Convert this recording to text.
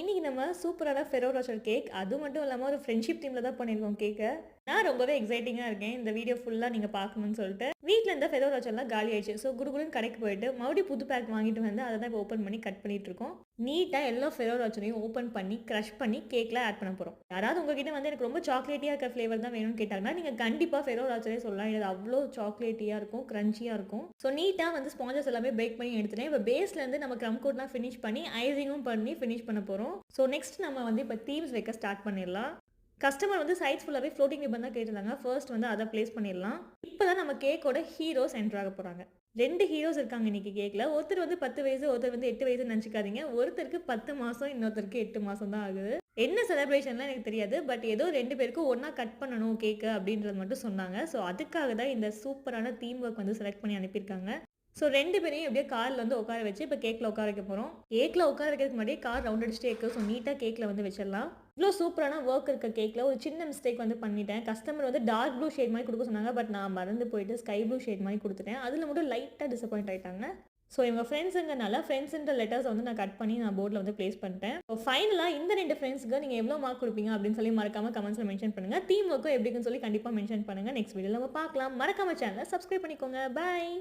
இன்னைக்கு நம்ம சூப்பரான ஃபெரோ ரோச்சர் கேக் அது மட்டும் இல்லாமல் ஒரு ஃப்ரெண்ட்ஷிப் டீமில் தான் பண்ணியிருக்கோம் கேக்கை. நான் ரொம்பவே எக்ஸைட்டிங்காக இருக்கேன் இந்த வீடியோ ஃபுல்லாக நீங்கள் பார்க்கணும்னு சொல்லிட்டு. வீட்டில் இருந்த ஃபெரோ ரோச்சர்லாம் காலி ஆயிடுச்சு. ஸோ குடுகுடுன்னு கடைக்கு போயிட்டு மறுபடியும் புது பேக் வாங்கிட்டு வந்து அதை தான் இப்போ ஓப்பன் பண்ணி கட் பண்ணிட்டு இருக்கோம். நீட்டாக எல்லா ஃபெரோ ரோச்சரையும் ஓப்பன் பண்ணி க்ரஷ் பண்ணி கேக்கில் ஆட் பண்ண போகிறோம். யாராவது உங்ககிட்ட வந்து எனக்கு ரொம்ப சாக்லேட்டியாக இருக்க ஃப்ளேவர் தான் வேணும்னு கேட்டாங்கன்னா நீங்கள் கண்டிப்பாக ஃபெரோ ரோச்சரே சொல்லலாம். இது அவ்வளோ சாக்லேட்டியாக இருக்கும், க்ரன்ச்சியாக இருக்கும். ஸோ நீட்டாக வந்து ஸ்பாஞ்சஸ் எல்லாமே பேக் பண்ணி எடுத்துட்டேன். இப்போ பேஸ்லேருந்து நம்ம க்ரம் கோட்லாம் ஃபினிஷ் பண்ணி ஐசிங்கும் பண்ணி ஃபினிஷ் பண்ண போகிறோம். ஸோ நெக்ஸ்ட் நம்ம வந்து இப்போ தீம்ஸ் வைக்க ஸ்டார்ட் பண்ணிடலாம். கஸ்டமர் வந்து சைட்ஸ் ஃபுல்லாகவே ஃப்ளோட்டிங் ரிப்பன் தான் கேட்டிருந்தாங்க. ஃபர்ஸ்ட் வந்து அதை ப்ளேஸ் பண்ணிடலாம். இப்போ தான் நம்ம கேக்கோட ஹீரோஸ் என்ட்ரு ஆக போகிறாங்க. 2 ஹீரோஸ் இருக்காங்க இன்னைக்கு கேக்கில். ஒருத்தர் வந்து 10 வயசு, ஒருத்தர் வந்து 8 வயசுன்னு நினச்சிக்காதீங்க. ஒருத்தருக்கு 10 மாதம், இன்னொருத்தருக்கு 8 மாதம் தான் ஆகுது. என்ன செலிப்ரேஷன்லாம் எனக்கு தெரியாது. பட் ஏதோ 2 பேருக்கும் ஒன்றா கட் பண்ணணும் கேக்கு அப்படின்றது மட்டும் சொன்னாங்க. ஸோ அதுக்காக தான் இந்த சூப்பரான தீம் ஒர்க் வந்து செலக்ட் பண்ணி அனுப்பியிருக்காங்க. ஸோ 2 பேரையும் எப்படியே காரில் வந்து உட்கார வச்சு இப்போ கேக்கில் உட்கார வைக்க போகிறோம். கேக்கில் உட்கார வைக்கிறதுக்கு முன்னாடியே கார் ரவுண்ட் அடிச்சுட்டே இருக்குது. ஸோ நீட்டாக கேக்கில் வந்து வச்சிடலாம். இவ்வளோ சூப்பரான ஒர்க் இருக்க கேக்கில் ஒரு சின்ன மிஸ்டேக் வந்து பண்ணிட்டேன். கஸ்டமர் வந்து டார்க் ப்ளூ ஷேட் மாதிரி கொடுக்க சொன்னாங்க. பட் நான் மறந்து போயிட்டு ஸ்கை ப்ளூ ஷேட் மாதிரி கொடுத்துட்டேன். அதில் மட்டும் லைட்டாக டிசப்பாயிண்ட் ஆகிட்டாங்க. ஸோ இவங்க ஃப்ரெண்ட்ஸுங்கனால ஃப்ரெண்ட்ஸுன்ற லெட்டர்ஸ் வந்து நான் கட் பண்ணி நான் போர்டில் வந்து ப்ளேஸ் பண்ணிட்டேன். ஸோ ஃபைனலாக இந்த 2 ஃப்ரெண்ட்ஸுக்கு நீங்கள் எவ்வளோ மார்க் கொடுப்பீங்க அப்படின்னு சொல்லி மறக்காமல் கமெண்ட்ஸில் மென்ஷன் பண்ணுங்கள். டீம் ஒர்க்கும் எப்படின்னு சொல்லி கண்டிப்பாக மென்ஷன் பண்ணுங்கள். நெக்ஸ்ட் வீடியோவில் நம்ம பார்க்கலாம். மறக்காம சேனலை சப்ஸ்கிரைப் பண்ணிக்கோங்க. பாய்.